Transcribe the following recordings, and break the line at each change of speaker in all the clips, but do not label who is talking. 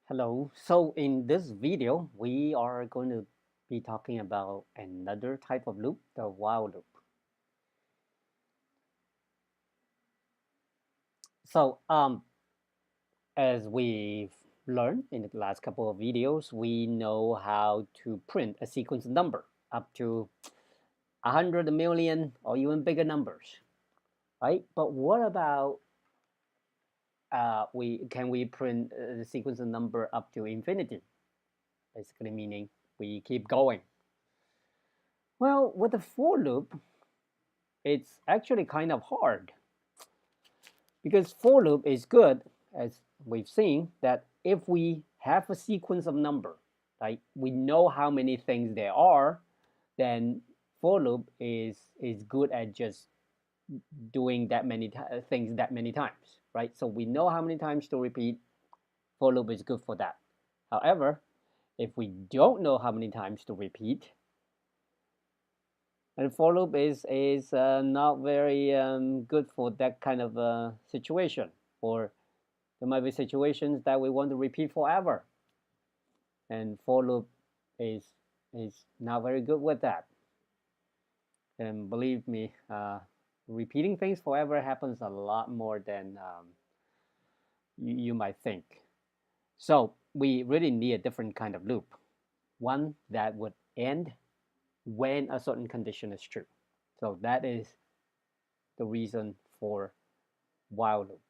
Hello. So in this video, we are going to be talking about another type of loop, the while loop. So as we've learned in the last couple of videos, we know how to print a sequence number up to 100 million or even bigger numbers, right? But what about we print the sequence number up to infinity? Basically meaning we keep going. Well, with the for loop, it's actually kind of hard because for loop is good, as we've seen, that if we have a sequence of number, like we know how many things there are, then for loop is good at just doing that many things that many times, right? So we know how many times to repeat. For loop is good for that. However, if we don't know how many times to repeat, and for loop is not very good for that kind of situation. Or there might be situations that we want to repeat forever, and for loop is is not very good with that. And believe me, repeating things forever happens a lot more than you might think. So we really need a different kind of loop, one that would end when a certain condition is true. So that is the reason for while loop.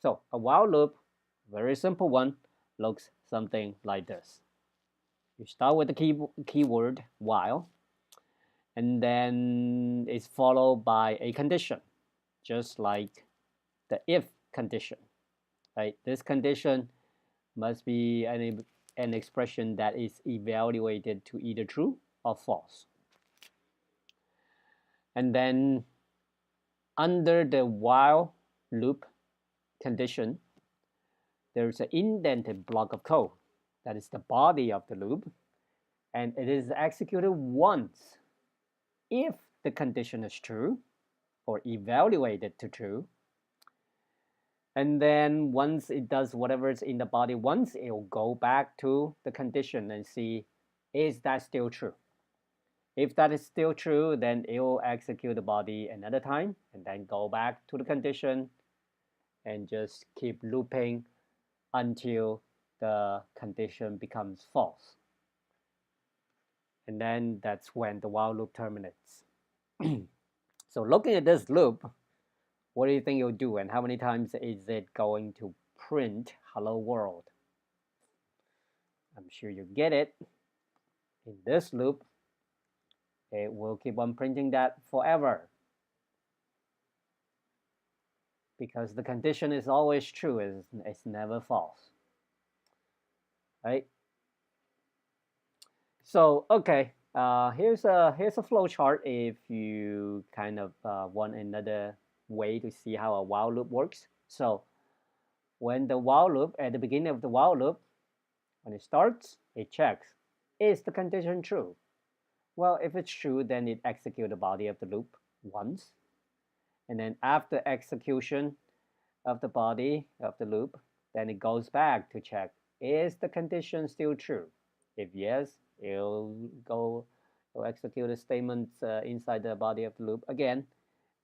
So a while loop, very simple one, looks something like this. You start with the keyword while, and then it's followed by a condition, just like the if condition. Right? This condition must be an expression that is evaluated to either true or false. And then under the while loop condition, there's an indented block of code that is the body of the loop, and it is executed once if the condition is true or evaluated to true. And then once it does whatever is in the body once, it will go back to the condition and see, is that still true? If that is still true, then it will execute the body another time and then go back to the condition and just keep looping until the condition becomes false. And then that's when the while loop terminates. So looking at this loop, what do you think you'll do, and how many times is it going to print hello world? I'm sure you get it. In this loop, it will keep on printing that forever because the condition is always true, it's never false, right? So okay, here's a flow chart if you kind of want another way to see how a while loop works. So when the while loop, at the beginning of the while loop, when it starts, it checks, is the condition true? Well, if it's true, then it executes the body of the loop once. And then after execution of the body of the loop, then it goes back to check, is the condition still true? If yes, it'll execute the statements inside the body of the loop again,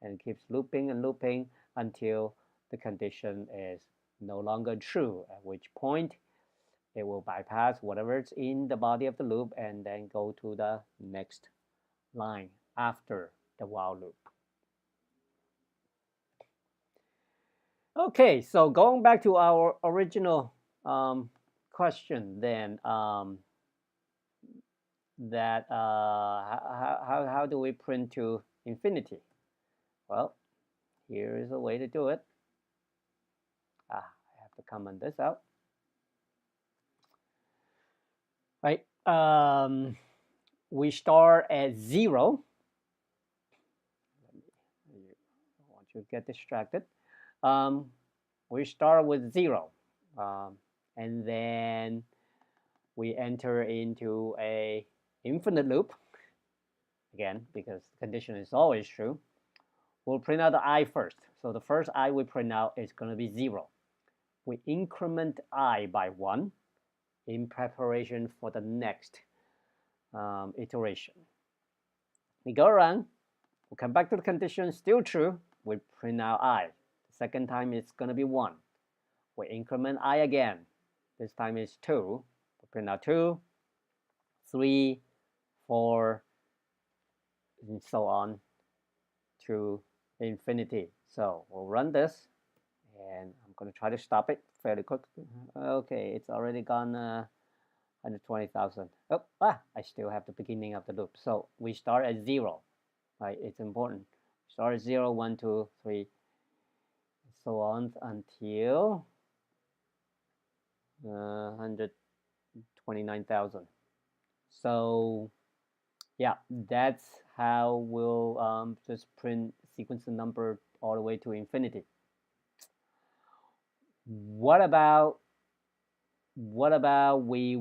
and it keeps looping and looping until the condition is no longer true, at which point it will bypass whatever's in the body of the loop and then go to the next line after the while loop. Okay, so going back to our original question then, that how do we print to infinity? Well, here is a way to do it. I have to comment this out. Right, we start at 0. I want you to get distracted. We start with 0, and then we enter into a infinite loop again because the condition is always true. We'll print out the I first. So the first I we print out is going to be 0. we increment I by 1 in preparation for the next iteration. We go around, we come back to the condition, still true, we print out I. The second time it's going to be 1. We increment I again. This time it's 2. We print out 2, 3, 4, and so on to infinity. So we'll run this, and I'm going to try to stop it fairly quick. Okay, it's already gone 120,000. Oh, I still have the beginning of the loop. So we start at 0, right? It's important. Start at 0, 1, 2, 3, so on until 129,000. So yeah, that's how we'll just print sequence number all the way to infinity. What about we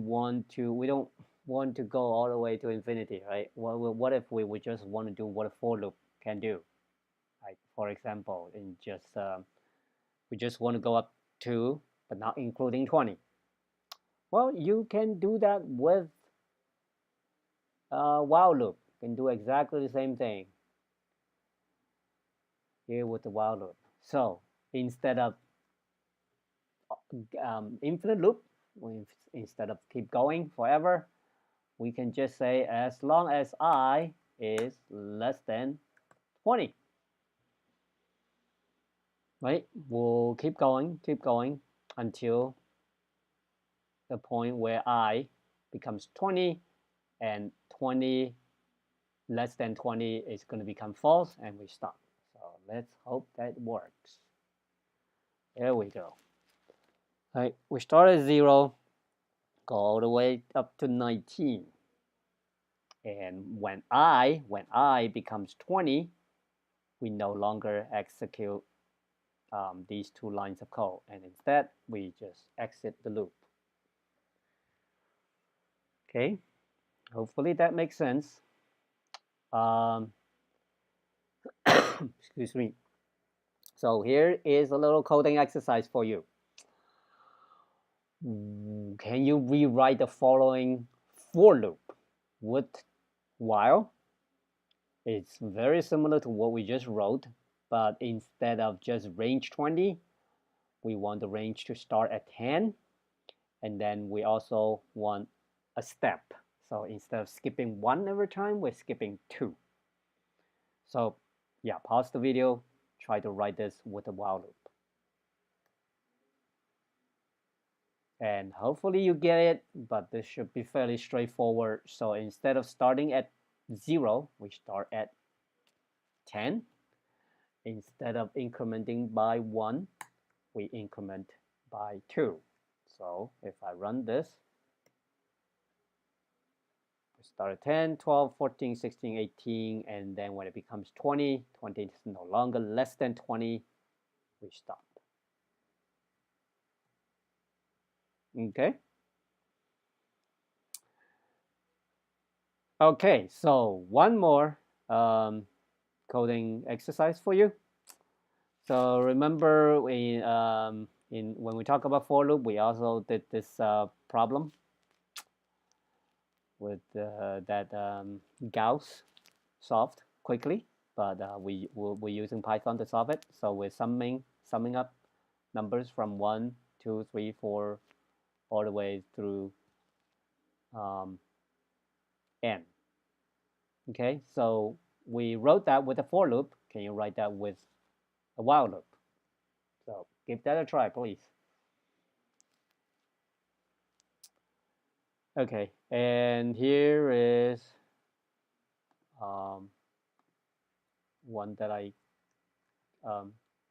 don't want to go all the way to infinity, right? What if we just want to do what a for loop can do? Like, for example, we just want to go up to, but not including 20. Well, you can do that with a while loop. You can do exactly the same thing here with the while loop. So instead of infinite loop, instead of keep going forever, we can just say as long as I is less than 20. Right? We'll keep going until the point where I becomes 20, and 20 less than 20 is going to become false, and we stop. So let's hope that works. There we go. All right, we start at 0, go all the way up to 19. And when I becomes 20, we no longer execute these 2 lines of code, and instead we just exit the loop. Okay, hopefully that makes sense. Excuse me. So here is a little coding exercise for you. Can you rewrite the following for loop with while? It's very similar to what we just wrote, but instead of just range 20, we want the range to start at 10, and then we also want a step. So instead of skipping 1 every time, we're skipping 2. So yeah, pause the video, try to write this with a while loop. And hopefully you get it, but this should be fairly straightforward. So instead of starting at 0, we start at 10. Instead of incrementing by 1, we increment by 2. So if I run this, we start at 10, 12, 14, 16, 18, and then when it becomes 20, 20 is no longer less than 20, we stop. Okay. Okay, so one more coding exercise for you. So remember, when we talk about for loop, we also did this problem with that Gauss solved quickly, but we're using Python to solve it. So we're summing up numbers from 1, 2, 3, 4, all the way through n. Okay, so we wrote that with a for loop. Can you write that with a while loop? So give that a try, please. Okay, and here is one that I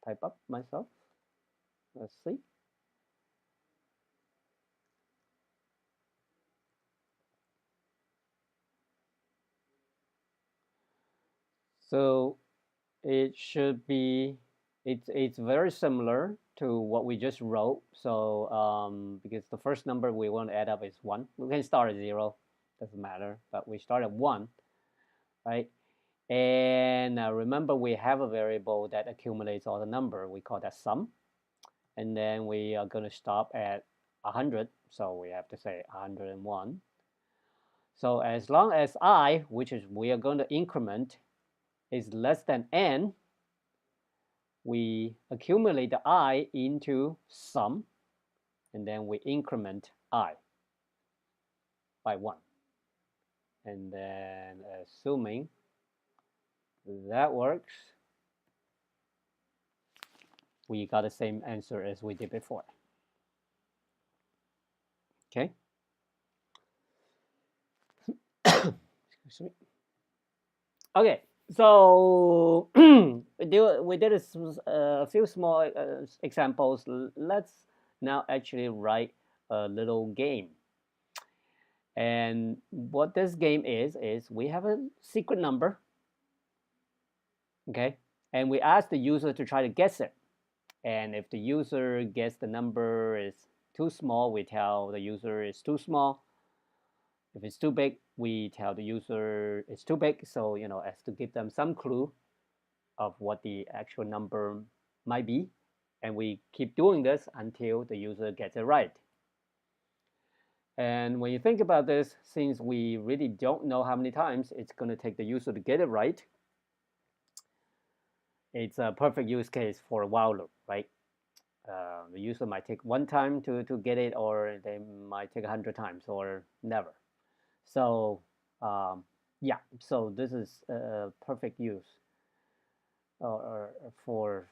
type up myself. Let's see. So it should be, it's very similar to what we just wrote. So because the first number we want to add up is 1. We can start at 0, doesn't matter, but we start at 1, right? And remember, we have a variable that accumulates all the number. We call that sum. and then we are going to stop at 100, so we have to say 101. So as long as I, which is we are going to increment, is less than n, we accumulate the I into sum, and then we increment I by 1. And then assuming that works, we got the same answer as we did before. Okay. Excuse me. Okay, so we did a few small examples. Let's now actually write a little game. And what this game is we have a secret number, okay? And we ask the user to try to guess it. And if the user gets the number is too small, we tell the user it's too small. If it's too big, we tell the user it's too big. So, as to give them some clue of what the actual number might be. And we keep doing this until the user gets it right. And when you think about this, since we really don't know how many times it's going to take the user to get it right, it's a perfect use case for a while loop, right? The user might take one time to get it, or they might take 100 times, or never. So yeah, so this is a perfect use or for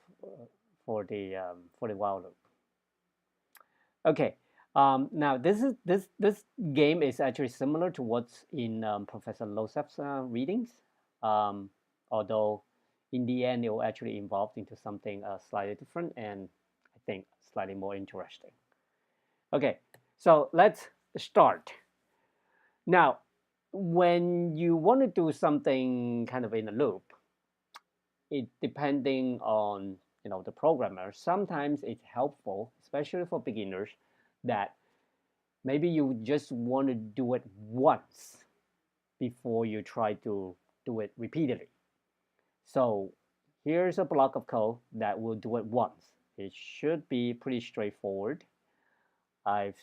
the while loop. Okay, now this game is actually similar to what's in Professor Losef's readings, although in the end it will actually evolve into something slightly different and I think slightly more interesting. Okay, so let's start. Now, when you want to do something kind of in a loop, it depending on the programmer, sometimes it's helpful, especially for beginners, that maybe you just want to do it once before you try to do it repeatedly. So here's a block of code that will do it once. It should be pretty straightforward. I've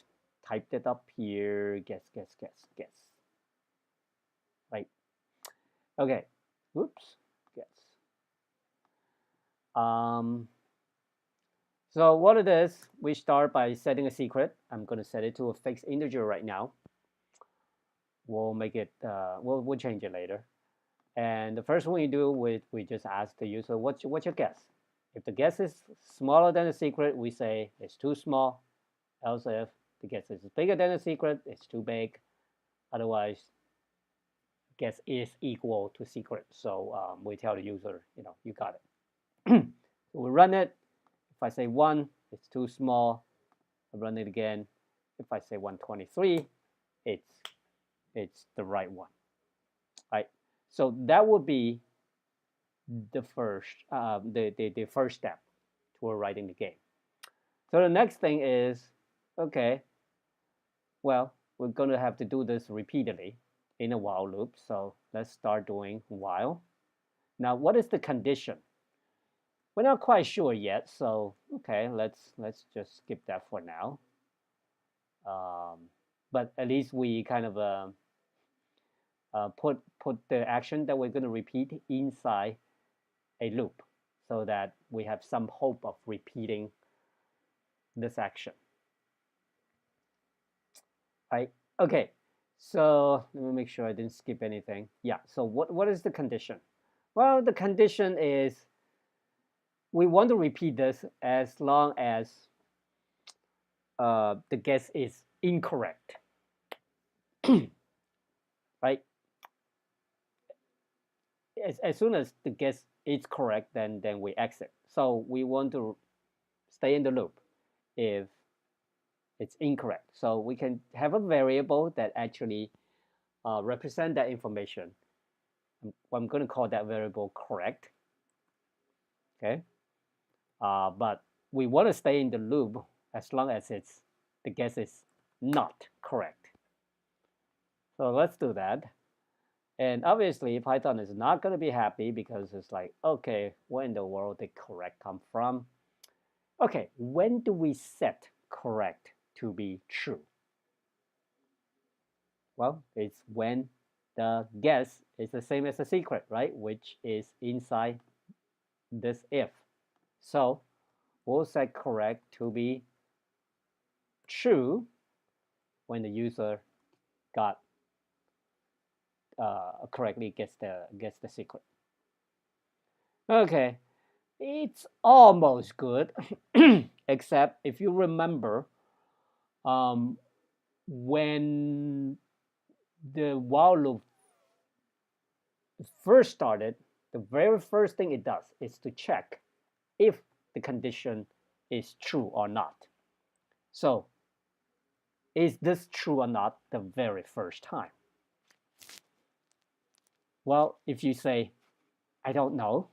typed it up here. Guess. Right. Okay. Oops. Guess. So what it is, we start by setting a secret. I'm going to set it to a fixed integer right now. We'll make it, we'll change it later. And the first one you do, we just ask the user, what's your guess? If the guess is smaller than the secret, we say it's too small. Else if the guess is bigger than the secret, it's too big. Otherwise, guess is equal to secret. So we tell the user, you got it. So we run it. If I say 1, it's too small. I run it again. If I say 123, it's the right one. Right. So that would be the first the first step toward writing the game. So the next thing is, okay, well, we're going to have to do this repeatedly in a while loop. So let's start doing while. Now, what is the condition? We're not quite sure yet. So okay, let's just skip that for now. But at least we kind of put the action that we're going to repeat inside a loop so that we have some hope of repeating this action. Right? Okay, so let me make sure I didn't skip anything. Yeah, so what is the condition? Well, the condition is we want to repeat this as long as the guess is incorrect. Right? As soon as the guess is correct, then we exit. So we want to stay in the loop if it's incorrect. So we can have a variable that actually represent that information. I'm going to call that variable correct. Okay, but we want to stay in the loop as long as the guess is not correct. So let's do that. And obviously, Python is not going to be happy because it's like, okay, where in the world did correct come from? Okay, when do we set correct to be true? Well, it's when the guess is the same as the secret, right? Which is inside this if. So we'll set correct to be true when the user got correctly gets the secret. Okay, it's almost good, except if you remember, um, when the while loop first started, the very first thing it does is to check if the condition is true or not. So, is this true or not the very first time? Well, if you say, I don't know,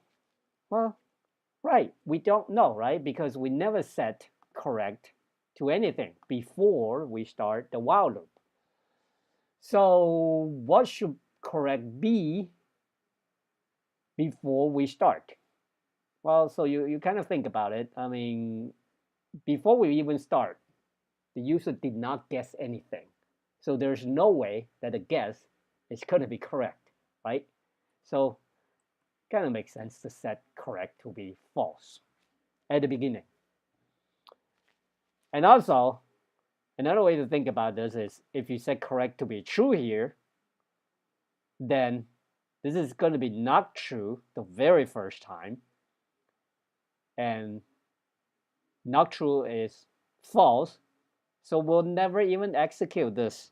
well, right, we don't know, right? Because we never set correct to anything before we start the while loop. So, what should correct be before we start? Well, so you kind of think about it. I mean, before we even start, the user did not guess anything. So there's no way that the guess is going to be correct, right? So kind of makes sense to set correct to be false at the beginning. And also, another way to think about this is if you set correct to be true here, then this is going to be not true the very first time. And not true is false. So we'll never even execute this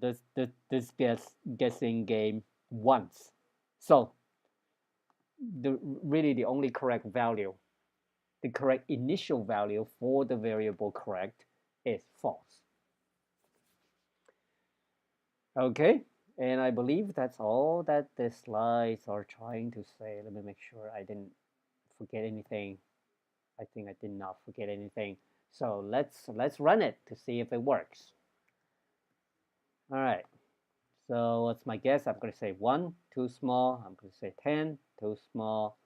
this guessing game once. So really the only correct value, the correct initial value for the variable correct is false. Okay, and I believe that's all that the slides are trying to say. Let me make sure I didn't forget anything. I think I did not forget anything. So let's run it to see if it works. All right. So what's my guess? I'm going to say 1, too small. I'm going to say 10, too small.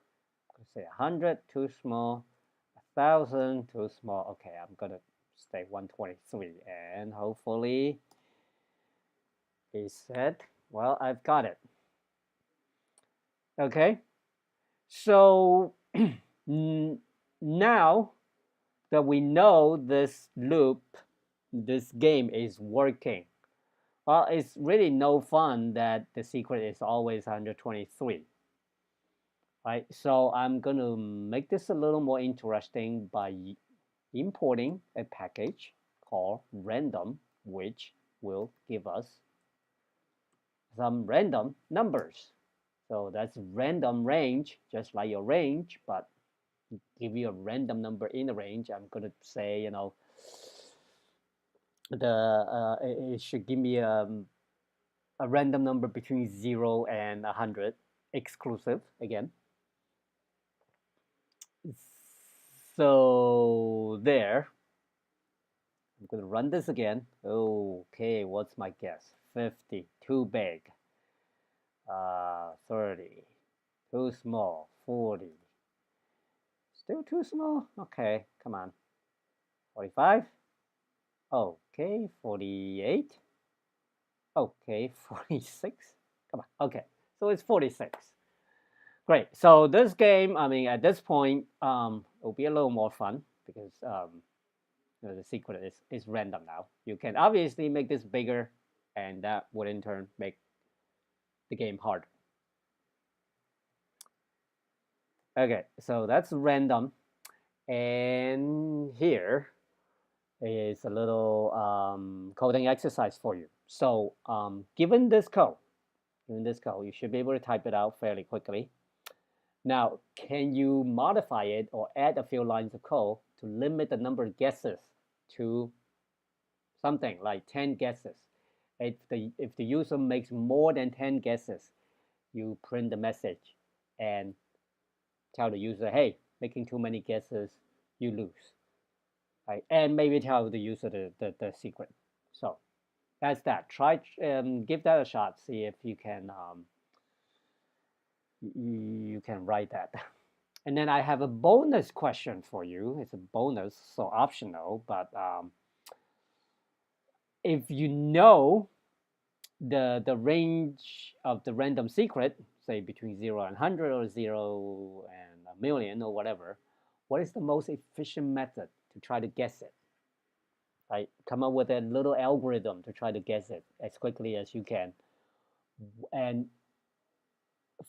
I'm going to say 100, too small. 1,000, too small. Okay, I'm going to say 123. And hopefully it's set. Well, I've got it. Okay. So now that we know this loop, this game is working, well, it's really no fun that the secret is always 123. Right, so I'm going to make this a little more interesting by importing a package called random, which will give us some random numbers. So that's random range, just like your range, but give you a random number in the range. I'm going to say, it should give me a random number between 0 and 100, exclusive again. So there, I'm going to run this again. Okay, what's my guess? 50, too big. 30, too small. 40, still too small. Okay, come on. 45. Okay, 48. Okay, 46. Come on. Okay, so it's 46. Great. So this game, I mean, at this point, will be a little more fun because the secret is random now. You can obviously make this bigger, and that would in turn make the game harder. Okay, so that's random. And here is a little coding exercise for you. So given this code, you should be able to type it out fairly quickly. Now, can you modify it or add a few lines of code to limit the number of guesses to something like 10 guesses? If the user makes more than 10 guesses, you print the message and tell the user, hey, making too many guesses, you lose. Right? And maybe tell the user the secret. So that's that. Try give that a shot. See if you can write that. And then I have a bonus question for you. It's a bonus, so optional. But if you know the range of the random secret, say between 0 and 100 or 0 and a million or whatever, what is the most efficient method to try to guess it? Right? Come up with a little algorithm to try to guess it as quickly as you can. And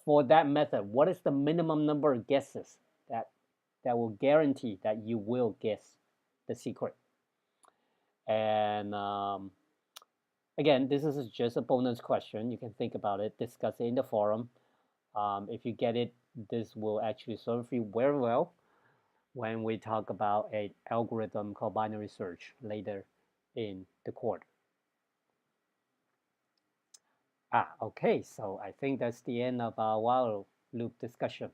for that method, what is the minimum number of guesses that will guarantee that you will guess the secret? And again, this is just a bonus question. You can think about it, discuss it in the forum. If you get it, this will actually serve you very well when we talk about an algorithm called binary search later in the course. Okay, so I think that's the end of our while loop discussion.